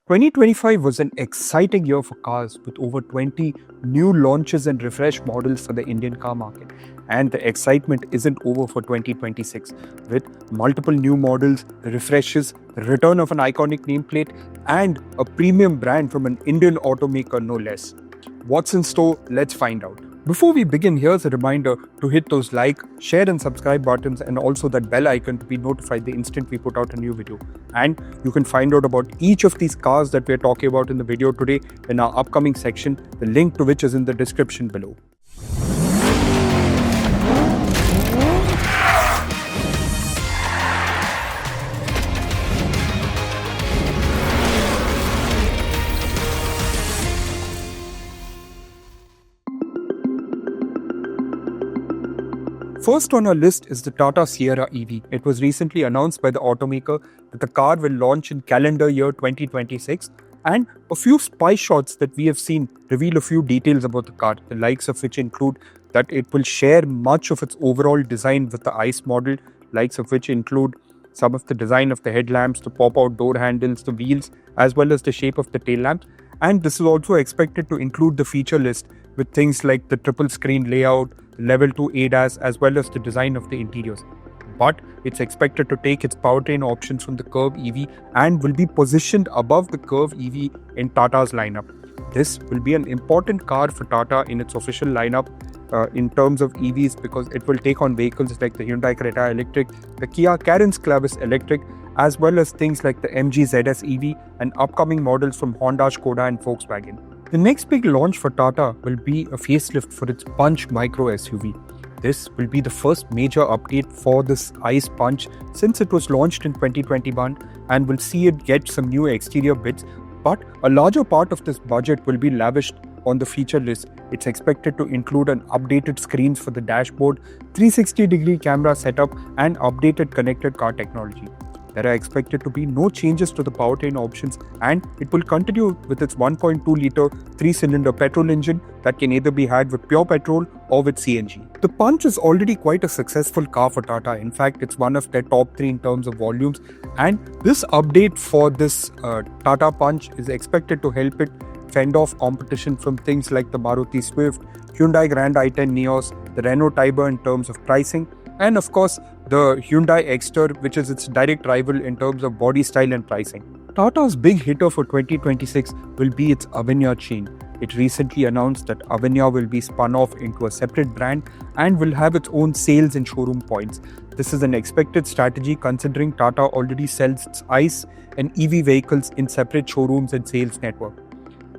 2025 was an exciting year for cars with over 20 new launches and refresh models for the Indian car market. And the excitement isn't over for 2026 with multiple new models, refreshes, the return of an iconic nameplate, and a premium brand from an Indian automaker no less. What's in store? Let's find out. Before we begin, here's a reminder to hit those like, share and subscribe buttons and also that bell icon to be notified the instant we put out a new video. And you can find out about each of these cars that we're talking about in the video today in our upcoming section, the link to which is in the description below. First on our list is the Tata Sierra EV. It was recently announced by the automaker that the car will launch in calendar year 2026, and a few spy shots that we have seen reveal a few details about the car, the likes of which include that it will share much of its overall design with the ICE model, likes of which include some of the design of the headlamps, the pop-out door handles, the wheels, as well as the shape of the tail lamps. And this is also expected to include the feature list with things like the triple screen layout, level 2 ADAS, as well as the design of the interiors. But it's expected to take its powertrain options from the Curve EV and will be positioned above the Curve EV in Tata's lineup. This will be an important car for Tata in its official lineup in terms of EVs, because it will take on vehicles like the Hyundai Creta Electric, the Kia Carens Clavis Electric, as well as things like the MG ZS EV and upcoming models from Honda, Skoda and Volkswagen. The next big launch for Tata will be a facelift for its Punch micro SUV. This will be the first major update for this ICE Punch since it was launched in 2021 and will see it get some new exterior bits, but a larger part of this budget will be lavished on the feature list. It's expected to include an updated screens for the dashboard, 360-degree camera setup and updated connected car technology. There are expected to be no changes to the powertrain options, and it will continue with its 1.2-litre 3-cylinder petrol engine that can either be had with pure petrol or with CNG. The Punch is already quite a successful car for Tata. In fact, it's one of their top 3 in terms of volumes, and this update for this Tata Punch is expected to help it fend off competition from things like the Maruti Swift, Hyundai Grand i10 Neos, the Renault Taigun in terms of pricing, and of course the Hyundai Exter, which is its direct rival in terms of body style and pricing. Tata's big hitter for 2026 will be its Avinya chain. It recently announced that Avinya will be spun off into a separate brand and will have its own sales and showroom points. This is an expected strategy considering Tata already sells its ICE and EV vehicles in separate showrooms and sales network.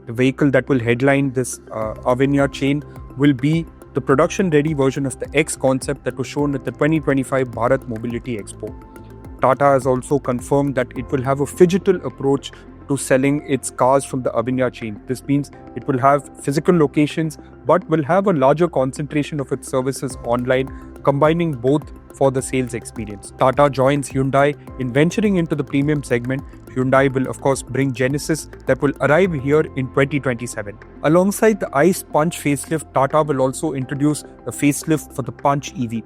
The vehicle that will headline this Avinya chain will be the production-ready version of the X concept that was shown at the 2025 Bharat Mobility Expo. Tata has also confirmed that it will have a phygital approach to selling its cars from the Avinya chain. This means it will have physical locations but will have a larger concentration of its services online, combining both for the sales experience. Tata joins Hyundai in venturing into the premium segment. Hyundai will of course bring Genesis that will arrive here in 2027. Alongside the ICE Punch facelift, Tata will also introduce a facelift for the Punch EV.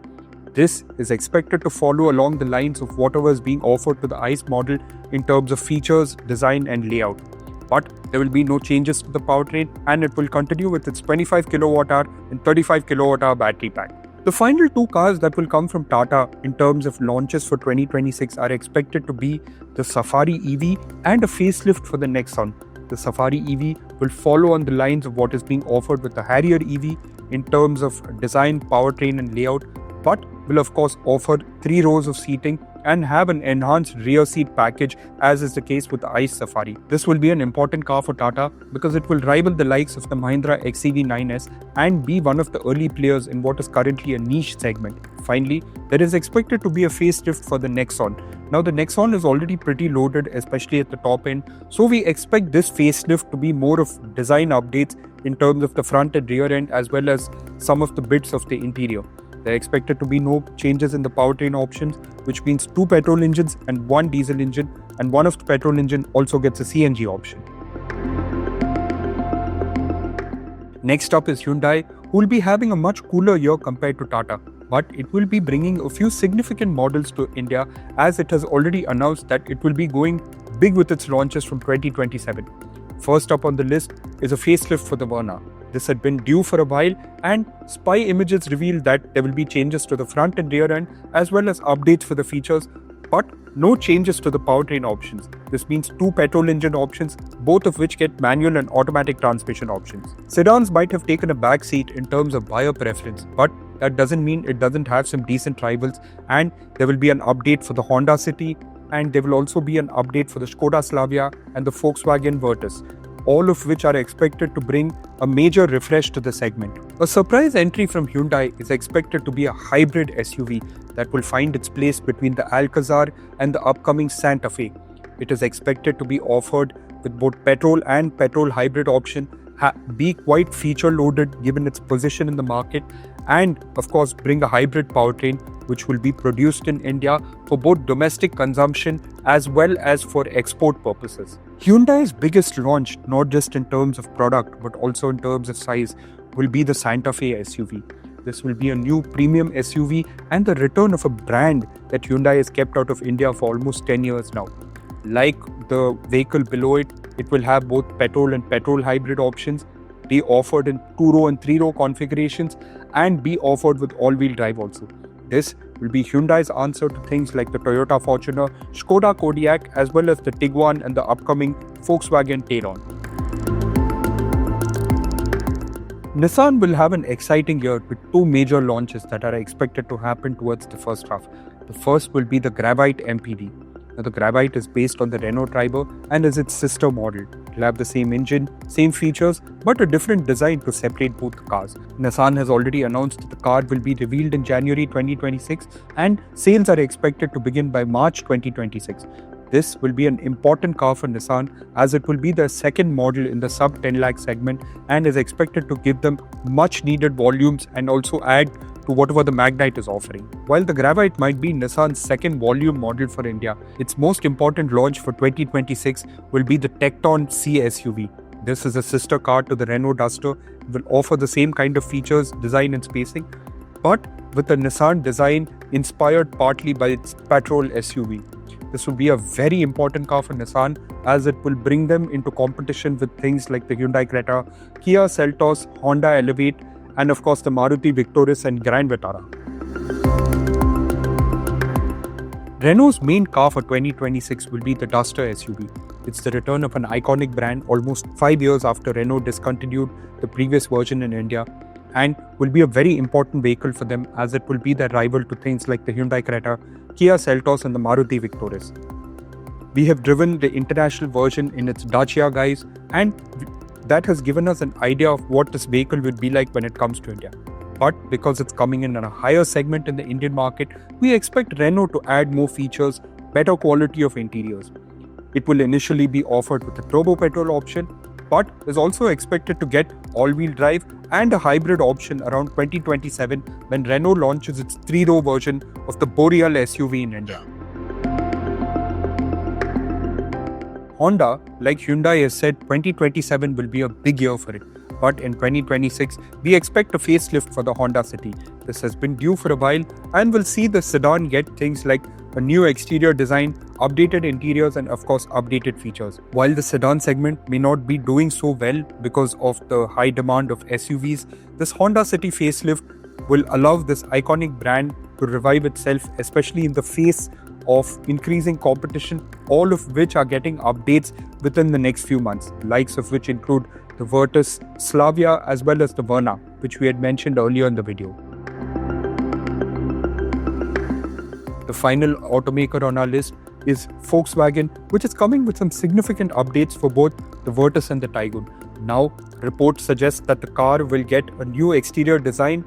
This is expected to follow along the lines of whatever is being offered to the ICE model in terms of features, design and layout. But there will be no changes to the powertrain, and it will continue with its 25 kWh and 35 kWh battery pack. The final 2 cars that will come from Tata in terms of launches for 2026 are expected to be the Safari EV and a facelift for the Nexon. The Safari EV will follow on the lines of what is being offered with the Harrier EV in terms of design, powertrain and layout, but will of course offer 3 rows of seating and have an enhanced rear seat package, as is the case with the ICE Safari. This will be an important car for Tata because it will rival the likes of the Mahindra XEV9S and be one of the early players in what is currently a niche segment. Finally, there is expected to be a facelift for the Nexon. Now the Nexon is already pretty loaded, especially at the top end, so we expect this facelift to be more of design updates in terms of the front and rear end, as well as some of the bits of the interior. There are expected to be no changes in the powertrain options, which means 2 petrol engines and 1 diesel engine, and one of the petrol engine also gets a CNG option. Next up is Hyundai, who will be having a much cooler year compared to Tata. but it will be bringing a few significant models to India, as it has already announced that it will be going big with its launches from 2027. First up on the list is a facelift for the Verna. This had been due for a while, and spy images revealed that there will be changes to the front and rear end as well as updates for the features, but no changes to the powertrain options. This means 2 petrol engine options, both of which get manual and automatic transmission options. Sedans might have taken a back seat in terms of buyer preference, but that doesn't mean it doesn't have some decent rivals, and there will be an update for the Honda City, and there will also be an update for the Skoda Slavia and the Volkswagen Virtus, all of which are expected to bring a major refresh to the segment. A surprise entry from Hyundai is expected to be a hybrid SUV that will find its place between the Alcazar and the upcoming Santa Fe. It is expected to be offered with both petrol and petrol hybrid option, be quite feature loaded given its position in the market, and of course bring a hybrid powertrain which will be produced in India for both domestic consumption as well as for export purposes. Hyundai's biggest launch, not just in terms of product but also in terms of size, will be the Santa Fe SUV. This will be a new premium SUV and the return of a brand that Hyundai has kept out of India for almost 10 years now. Like the vehicle below it, it will have both petrol and petrol hybrid options, be offered in 2-row and 3-row configurations, and be offered with all-wheel drive also. This will be Hyundai's answer to things like the Toyota Fortuner, Skoda Kodiaq, as well as the Tiguan and the upcoming Volkswagen Tayron. Nissan will have an exciting year with 2 major launches that are expected to happen towards the first half. The first will be the Gravite MPV. Now, the Gravite is based on the Renault Triber and is its sister model. It will have the same engine, same features, but a different design to separate both cars. Nissan has already announced that the car will be revealed in January 2026 and sales are expected to begin by March 2026. This will be an important car for Nissan as it will be their second model in the sub 10 lakh segment and is expected to give them much needed volumes and also add to whatever the Magnite is offering. While the Gravite might be Nissan's second volume model for India, its most important launch for 2026 will be the Tekton C SUV. This is a sister car to the Renault Duster. It will offer the same kind of features, design and spacing, but with a Nissan design inspired partly by its petrol SUV. This will be a very important car for Nissan as it will bring them into competition with things like the Hyundai Creta, Kia Seltos, Honda Elevate, and of course the Maruti Victoris and Grand Vitara. Renault's main car for 2026 will be the Duster SUV. It's the return of an iconic brand almost 5 years after Renault discontinued the previous version in India, and will be a very important vehicle for them as it will be their rival to things like the Hyundai Creta, Kia Seltos and the Maruti Victoris. We have driven the international version in its Dacia guise, and that has given us an idea of what this vehicle would be like when it comes to India. But because it's coming in a higher segment in the Indian market, we expect Renault to add more features, better quality of interiors. It will initially be offered with a turbo petrol option, but is also expected to get all-wheel drive and a hybrid option around 2027 when Renault launches its 3-row version of the Boreal SUV in India. Honda, like Hyundai has said, 2027 will be a big year for it. But in 2026, we expect a facelift for the Honda City. This has been due for a while and will see the sedan get things like a new exterior design, updated interiors and of course updated features. While the sedan segment may not be doing so well because of the high demand of SUVs, this Honda City facelift will allow this iconic brand to revive itself, especially in the face of increasing competition, all of which are getting updates within the next few months, likes of which include the Virtus, Slavia as well as the Verna, which we had mentioned earlier in the video. The final automaker on our list is Volkswagen, which is coming with some significant updates for both the Virtus and the Taigun. Now, reports suggest that the car will get a new exterior design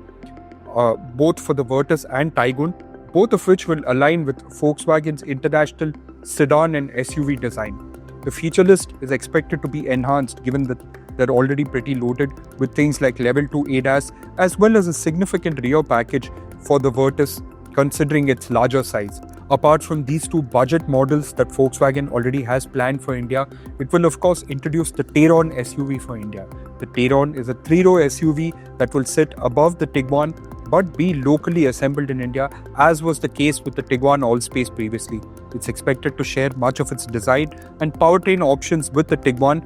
both for the Virtus and Taigun, both of which will align with Volkswagen's international sedan and SUV design. The feature list is expected to be enhanced given that they're already pretty loaded with things like level 2 ADAS as well as a significant rear package for the Virtus considering its larger size. Apart from these two budget models that Volkswagen already has planned for India, it will of course introduce the Tayron SUV for India. The Tayron is a 3-row SUV that will sit above the Tiguan but be locally assembled in India, as was the case with the Tiguan Allspace previously. It's expected to share much of its design and powertrain options with the Tiguan,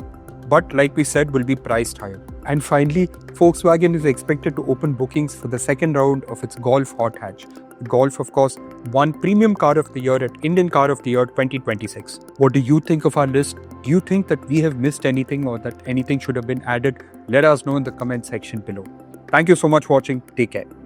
but like we said, will be priced higher. And finally, Volkswagen is expected to open bookings for the second round of its Golf hot hatch. The Golf, of course, won Premium Car of the Year at Indian Car of the Year 2026. What do you think of our list? Do you think that we have missed anything or that anything should have been added? Let us know in the comment section below. Thank you so much for watching. Take care.